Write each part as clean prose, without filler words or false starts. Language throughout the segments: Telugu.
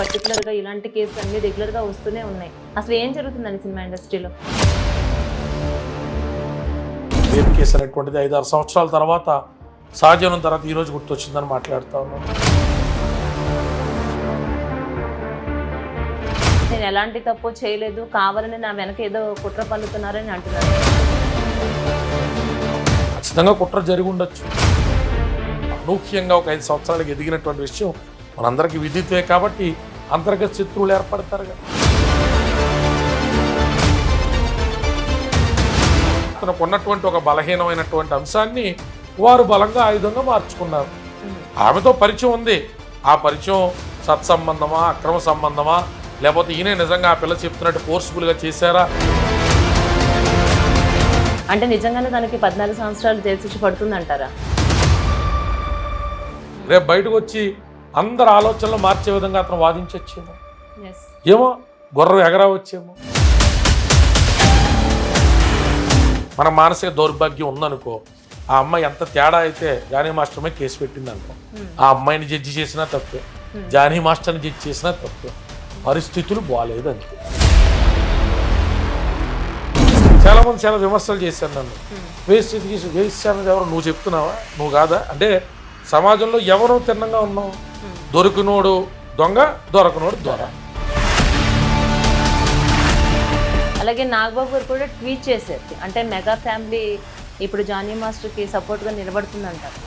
పర్టికులర్గా ఇలాంటి కేసులు అన్ని రెగ్యులర్గా వస్తూనే ఉన్నాయి. అసలు ఏం జరుగుతుందండి సినిమా ఇండస్ట్రీలో? రేప్ కేసు అనేటువంటిది 5-6 సంవత్సరాల తర్వాత సహజనం తర్వాత ఈరోజు గుర్తొచ్చిందని మాట్లాడుతూ ఉన్నాను. నేను ఎలాంటి తప్పు చేయలేదు, కావాలని నా వెనక ఏదో కుట్ర పన్నుతున్నారని అంటున్నారు. ఖచ్చితంగా కుట్ర జరిగి ఉండొచ్చు. అనూహ్యంగా ఒక 5 సంవత్సరాలకు ఎదిగినటువంటి విషయం మనందరికీ విదితే కాబట్టి అంతర్గత శత్రువులు ఏర్పడతారు కదా. తనకు ఉన్నటువంటి ఒక బలహీనమైనటువంటి అంశాన్ని వారు బలంగా ఆయుధంగా మార్చుకున్నారు. ఆమెతో పరిచయం ఉంది. ఆ పరిచయం సత్సంబంధమా, అక్రమ సంబంధమా, లేకపోతే ఈయనే నిజంగా ఆ పిల్ల చెప్తున్నట్టు ఫోర్స్ఫుల్గా చేశారా? అంటే నిజంగానే తనకి 14 సంవత్సరాలు జైలు శిక్ష పడుతుందంటారా? రేపు బయటకు వచ్చి అందరు ఆలోచనలు మార్చే విధంగా అతను వాదించొచ్చేమో, ఏమో గుర్రం ఎగరా వచ్చేమో. మన మానసిక దౌర్భాగ్యం ఉందనుకో, ఆ అమ్మాయి ఎంత తేడా అయితే జానీ మాస్టర్ మీద కేసు పెట్టింది అనుకో, ఆ అమ్మాయిని జడ్జి చేసినా తప్పే, జానీ మాస్టర్ని జడ్జి చేసినా తప్పే. పరిస్థితులు బాగాలేదు అంతే. చాలామంది చాలా విమర్శలు చేశారు నన్ను. వేస్ట్ ఎవరు నువ్వు చెప్తున్నావా, నువ్వు కాదా అంటే సమాజంలో ఎవరు తిన్నంగా ఉన్నావు? దొరికినోడు దొంగ, దొరకనోడు దొర. అలాగే నాగబాబు గారు కూడా ట్వీట్ చేశారు, అంటే మెగా ఫ్యామిలీ ఇప్పుడు జానీ మాస్టర్కి సపోర్ట్గా నిలబడుతుందంటారు.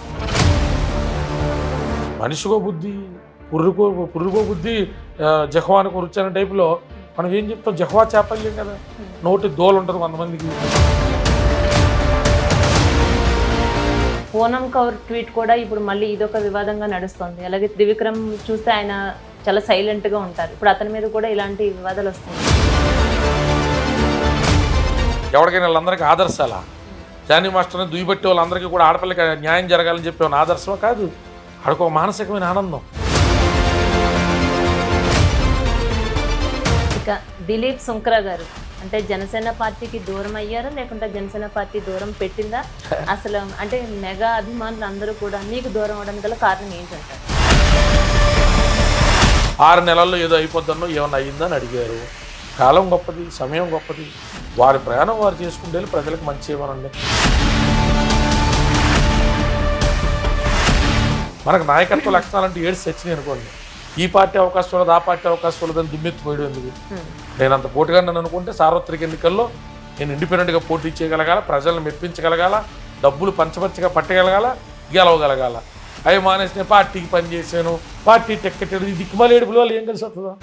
మనిషికో బుద్ధి, పుర్రుకో బుద్ధి, జహ్వానికి రుచి టైపులో మనం ఏం చెప్తాం, జహ్వా చేపలేం కదా, నోటి దోలు ఉంటుంది కొంతమందికి. పూనం కౌర్ ట్వీట్ కూడా ఇప్పుడు మళ్ళీ ఇదొక వివాదంగా నడుస్తుంది. అలాగే త్రివిక్రమ్ చూస్తే ఆయన చాలా సైలెంట్గా ఉంటారు, ఇప్పుడు అతని మీద కూడా ఇలాంటి వివాదాలు వస్తున్నాయి. ఎవరికైనా వాళ్ళందరికీ ఆదర్శాలా? జానీ మాస్టర్ని దుయ్యబట్టే వాళ్ళందరికీ కూడా ఆడపిల్లకి న్యాయం జరగాలని చెప్పి ఉన్న ఆదర్శమా కాదు, ఆడకు మానసికమైన ఆనందం. ఇక దిలీప్ సుంక్రా గారు అంటే జనసేన పార్టీకి దూరం అయ్యారా, లేకుంటే జనసేన పార్టీ దూరం పెట్టిందా? అసలు అంటే మెగా అభిమానులు అందరూ కూడా మీకు దూరం అవడానికి గల కారణం ఏంటంటారు? 6 నెలల్లో ఏదో అయిపోద్దన్నో ఏమన్నా అయ్యిందని అడిగారు. కాలం గొప్పది, సమయం గొప్పది, వారి ప్రయాణం వారు చేసుకుంటే ప్రజలకు మంచి ఏమనండి. మనకు నాయకత్వ లక్షణాలంటే ఏడు సచ్చినాయి అనుకోండి, ఈ పార్టీ అవకాశం ఉండదు, ఆ పార్టీ అవకాశం ఉండదని దుమ్మెత్తిపోయడం ఎందుకు? నేను అంత పోటీగా నన్ను అనుకుంటే సార్వత్రిక ఎన్నికల్లో నేను ఇండిపెండెంట్గా పోటీ చేయగలగాల, ప్రజలను మెప్పించగలగాల, డబ్బులు పంచపంచగా పట్టగలగాల, గెలవగలగాల. అవి మానేసి పార్టీకి పనిచేసాను, పార్టీ టిక్కెట్ దిక్కుమాలి ఏడుపుల వాళ్ళు ఏం కలిసి వస్తుందా?